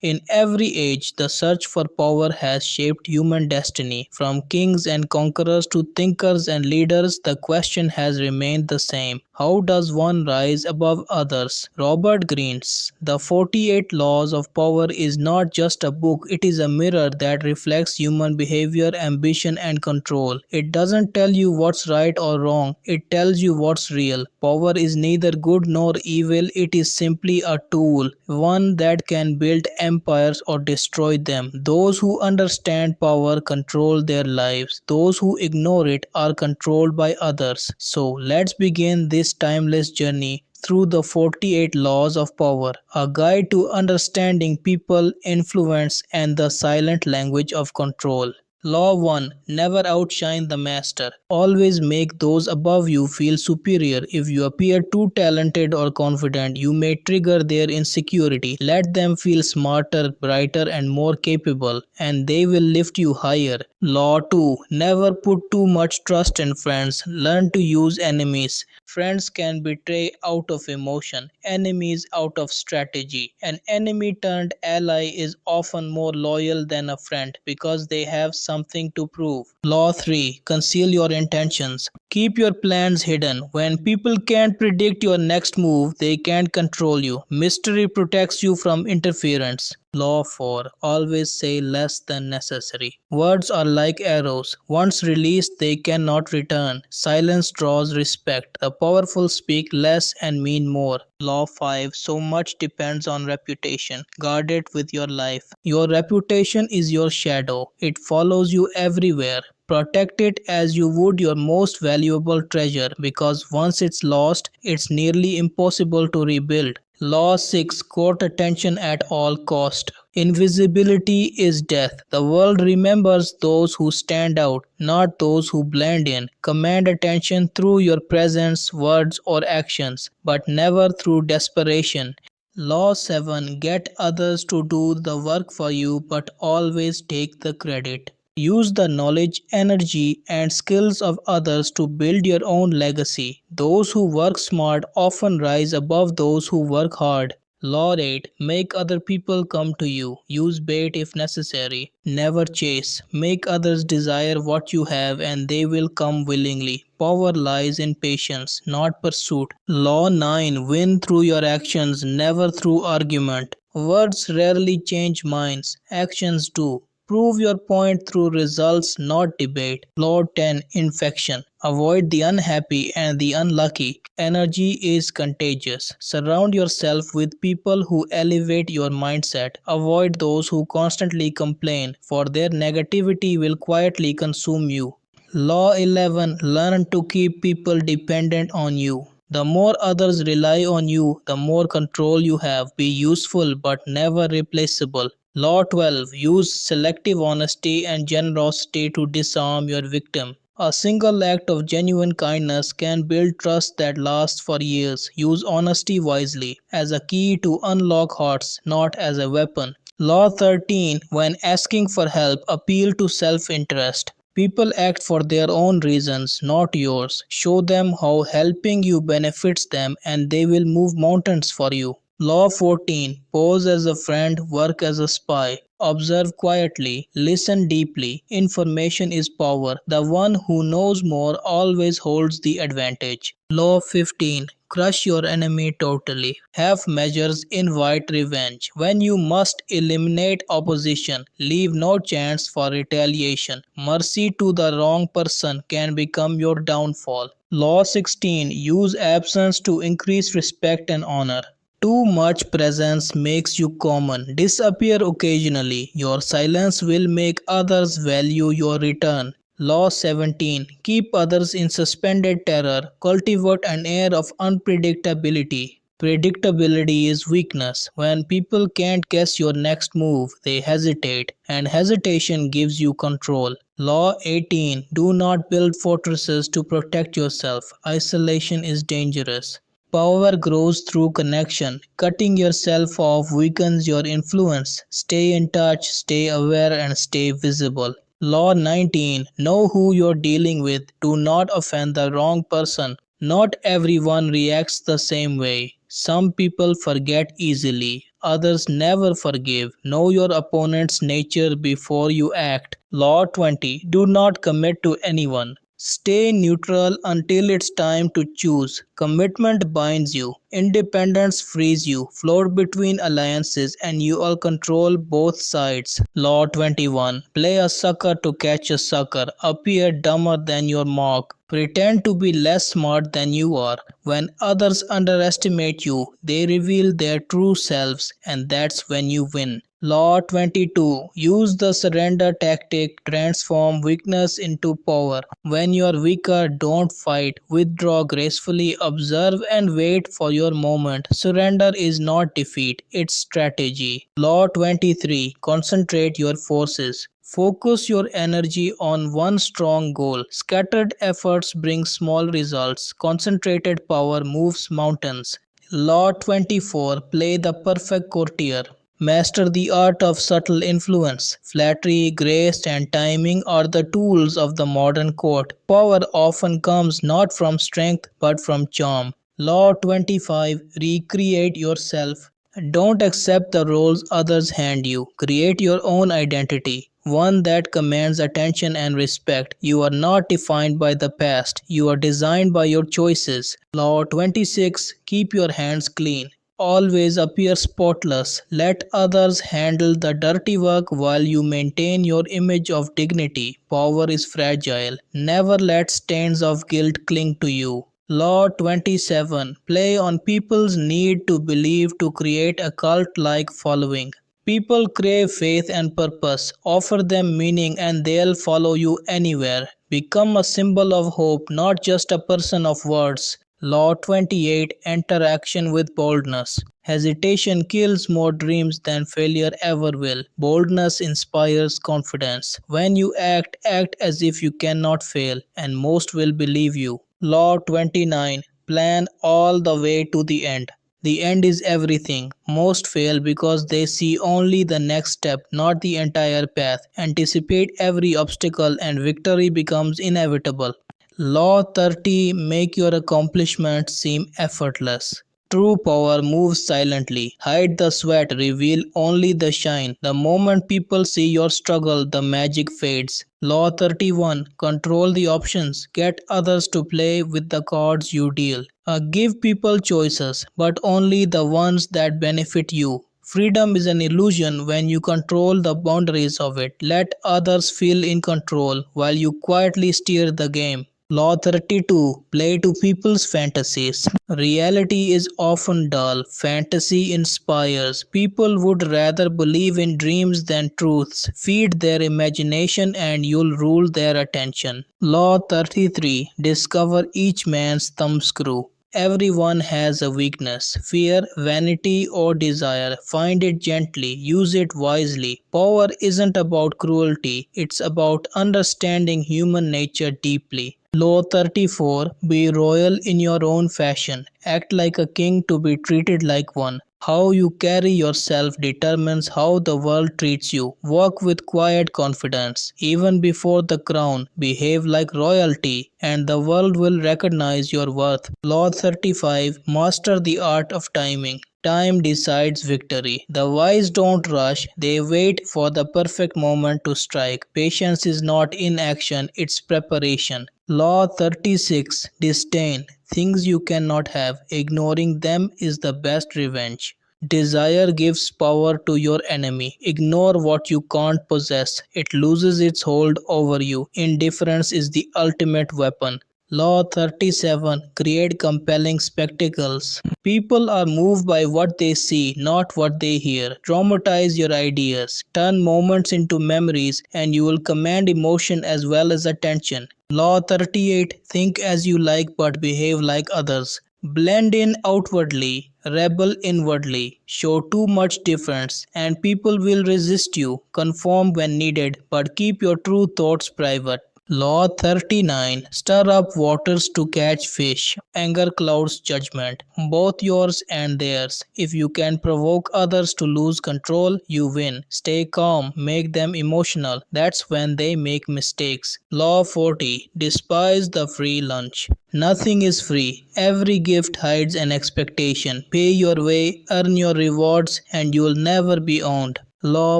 In every age, the search for power has shaped human destiny. From kings and conquerors to thinkers and leaders, the question has remained the same. How does one rise above others? Robert Greene's The 48 Laws of Power is not just a book, it is a mirror that reflects human behavior, ambition, and control. It doesn't tell you what's right or wrong, it tells you what's real. Power is neither good nor evil, it is simply a tool, one that can build empires or destroy them. Those who understand power control their lives, those who ignore it are controlled by others. So let's begin this timeless journey through the 48 Laws of Power, a guide to understanding people, influence, and the silent language of control. Law 1. Never outshine the master. Always make those above you feel superior. If you appear too talented or confident, you may trigger their insecurity. Let them feel smarter, brighter, and more capable, and they will lift you higher. Law 2. Never put too much trust in friends. Learn to use enemies. Friends can betray out of emotion, enemies out of strategy. An enemy turned ally is often more loyal than a friend because they have something to prove. Law 3. Conceal your intentions. Keep your plans hidden. When people can't predict your next move, they can't control you. Mystery protects you from interference. Law 4. Always say less than necessary. Words are like arrows. Once released, they cannot return. Silence draws respect. The powerful speak less and mean more. Law 5. So much depends on reputation. Guard it with your life. Your reputation is your shadow. It follows you everywhere. Protect it as you would your most valuable treasure because once it's lost, it's nearly impossible to rebuild. Law 6. Court attention at all cost. Invisibility is death. The world remembers those who stand out, not those who blend in. Command attention through your presence, words, or actions, but never through desperation. Law 7. Get others to do the work for you, but always take the credit. Use the knowledge, energy, and skills of others to build your own legacy. Those who work smart often rise above those who work hard. Law 8. Make other people come to you. Use bait if necessary. Never chase. Make others desire what you have and they will come willingly. Power lies in patience, not pursuit. Law 9. Win through your actions, never through argument. Words rarely change minds, actions do. Prove your point through results, not debate. Law 10. Infection. Avoid the unhappy and the unlucky. Energy is contagious. Surround yourself with people who elevate your mindset. Avoid those who constantly complain, for their negativity will quietly consume you. Law 11. Learn to keep people dependent on you. The more others rely on you, the more control you have. Be useful but never replaceable. Law 12. Use selective honesty and generosity to disarm your victim. A single act of genuine kindness can build trust that lasts for years. Use honesty wisely, as a key to unlock hearts, not as a weapon. Law 13. When asking for help, appeal to self interest. People act for their own reasons, not yours. Show them how helping you benefits them and they will move mountains for you. Law 14. Pose as a friend, work as a spy. Observe quietly, listen deeply. Information is power. The one who knows more always holds the advantage. Law 15. Crush your enemy totally. Have measures, invite revenge. When you must eliminate opposition, leave no chance for retaliation. Mercy to the wrong person can become your downfall. Law 16. Use absence to increase respect and honor. Too much presence makes you common. Disappear occasionally. Your silence will make others value your return. Law 17. Keep others in suspended terror. Cultivate an air of unpredictability. Predictability is weakness. When people can't guess your next move, they hesitate, and hesitation gives you control. Law 18. Do not build fortresses to protect yourself. Isolation is dangerous. Power grows through connection. Cutting yourself off weakens your influence. Stay in touch, stay aware, and stay visible. Law 19. Know who you're dealing with. Do not offend the wrong person. Not everyone reacts the same way. Some people forget easily. Others never forgive. Know your opponent's nature before you act. Law 20. Do not commit to anyone. Stay neutral until it's time to choose. Commitment binds you. Independence frees you. Float between alliances and you will control both sides. Law 21. Play a sucker to catch a sucker. Appear dumber than your mock. Pretend to be less smart than you are. When others underestimate you, they reveal their true selves, and that's when you win. Law 22. Use the surrender tactic. Transform weakness into power. When you are weaker, don't fight. Withdraw gracefully. Observe and wait for your moment. Surrender is not defeat, it's strategy. Law 23. Concentrate your forces. Focus your energy on one strong goal. Scattered efforts bring small results. Concentrated power moves mountains. Law 24. Play the perfect courtier. Master the art of subtle influence. Flattery, grace, and timing are the tools of the modern court. Power often comes not from strength but from charm. Law 25. Recreate yourself. Don't accept the roles others hand you. Create your own identity, one that commands attention and respect. You are not defined by the past, you are designed by your choices. Law 26. Keep your hands clean. Always appear spotless. Let others handle the dirty work while you maintain your image of dignity. Power is fragile. Never let stains of guilt cling to you. Law 27. Play on people's need to believe to create a cult like following. People crave faith and purpose. Offer them meaning and they'll follow you anywhere. Become a symbol of hope, not just a person of words. Law 28. Enter action with boldness. Hesitation kills more dreams than failure ever will. Boldness inspires confidence. When you act, act as if you cannot fail, and most will believe you. Law 29. Plan all the way to the end. The end is everything. Most fail because they see only the next step, not the entire path. Anticipate every obstacle and victory becomes inevitable. Law 30. Make your accomplishments seem effortless. True power moves silently. Hide the sweat, reveal only the shine. The moment people see your struggle, the magic fades. Law 31. Control the options. Get others to play with the cards you deal. Give people choices, but only the ones that benefit you. Freedom is an illusion when you control the boundaries of it. Let others feel in control while you quietly steer the game. Law 32. Play to people's fantasies. Reality is often dull. Fantasy inspires. People would rather believe in dreams than truths. Feed their imagination and you'll rule their attention. Law 33. Discover each man's thumbscrew. Everyone has a weakness, fear, vanity, or desire. Find it gently, use it wisely. Power isn't about cruelty, it's about understanding human nature deeply. Law 34. Be royal in your own fashion. Act like a king to be treated like one. How you carry yourself determines how the world treats you. Walk with quiet confidence. Even before the crown, behave like royalty, and the world will recognize your worth. Law 35. Master the art of timing. Time decides victory. The wise don't rush, they wait for the perfect moment to strike. Patience is not inaction, it's preparation. Law 36. Disdain. Things you cannot have. Ignoring them is the best revenge. Desire gives power to your enemy. Ignore what you can't possess. It loses its hold over you. Indifference is the ultimate weapon. Law 37. Create compelling spectacles. People are moved by what they see, not what they hear. Traumatize your ideas. Turn moments into memories, and you will command emotion as well as attention. Law 38. Think as you like but behave like others. Blend in outwardly, rebel inwardly. Show too much difference, and people will resist you. Conform when needed, but keep your true thoughts private. Law 39. Stir up waters to catch fish. Anger clouds judgment, both yours and theirs. If you can provoke others to lose control, you win. Stay calm, make them emotional. That's when they make mistakes. Law 40. Despise the free lunch. Nothing is free. Every gift hides an expectation. Pay your way, earn your rewards, and you'll never be owned. Law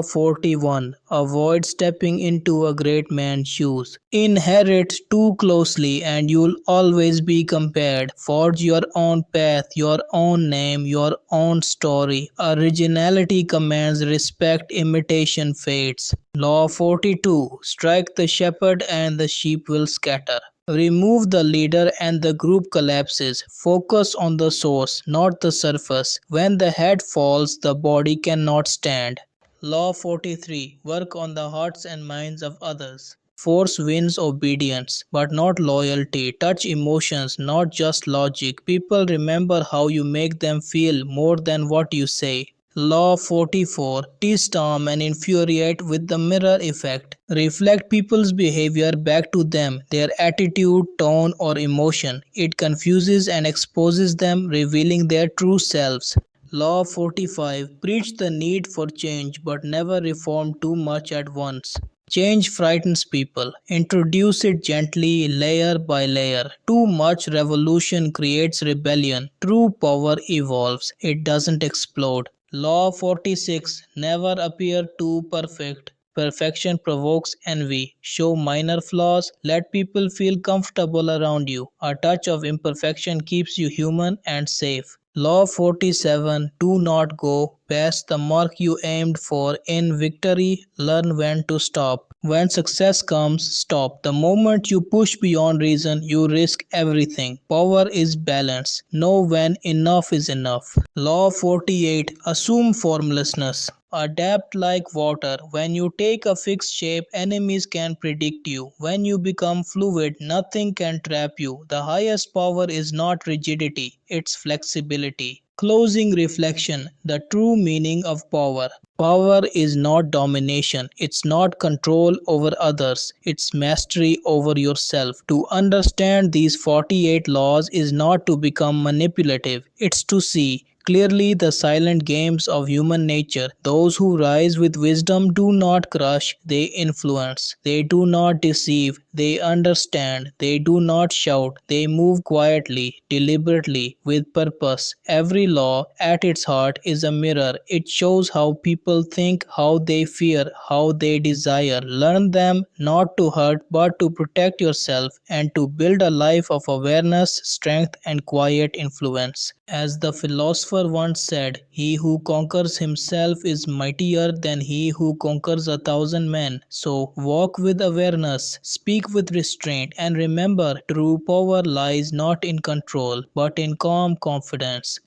41. Avoid stepping into a great man's shoes. Inherit too closely and you'll always be compared. Forge your own path, your own name, your own story. Originality commands respect, imitation fades. Law 42. Strike the shepherd and the sheep will scatter. Remove the leader and the group collapses. Focus on the source, not the surface. When the head falls, the body cannot stand. Law 43. Work on the hearts and minds of others. Force wins obedience, but not loyalty. Touch emotions, not just logic. People remember how you make them feel more than what you say. Law 44. Storm and infuriate with the mirror effect. Reflect people's behavior back to them, their attitude, tone, or emotion. It confuses and exposes them, revealing their true selves. Law 45. Preach the need for change but never reform too much at once. Change frightens people. Introduce it gently, layer by layer. Too much revolution creates rebellion. True power evolves, it doesn't explode. Law 46. Never appear too perfect. Perfection provokes envy. Show minor flaws. Let people feel comfortable around you. A touch of imperfection keeps you human and safe. Law 47. Do not go past the mark you aimed for. In victory, learn when to stop. When success comes, stop. The moment you push beyond reason, you risk everything. Power is balance. Know when enough is enough. Law 48. Assume formlessness. Adapt like water. When you take a fixed shape, enemies can predict you. When you become fluid, nothing can trap you. The highest power is not rigidity, it's flexibility. Closing reflection. The true meaning of power. Power is not domination, it's not control over others, it's mastery over yourself. To understand these 48 laws is not to become manipulative, it's to see clearly the silent games of human nature. Those who rise with wisdom do not crush, they influence. They do not deceive, they understand. They do not shout, they move quietly, deliberately, with purpose. Every law, at its heart, is a mirror. It shows how people think, how they fear, how they desire. Learn them not to hurt but to protect yourself and to build a life of awareness, strength, and quiet influence. As the philosopher once said, he who conquers himself is mightier than he who conquers 1,000 men. So walk with awareness, speak with restraint, and remember true power lies not in control but in calm confidence.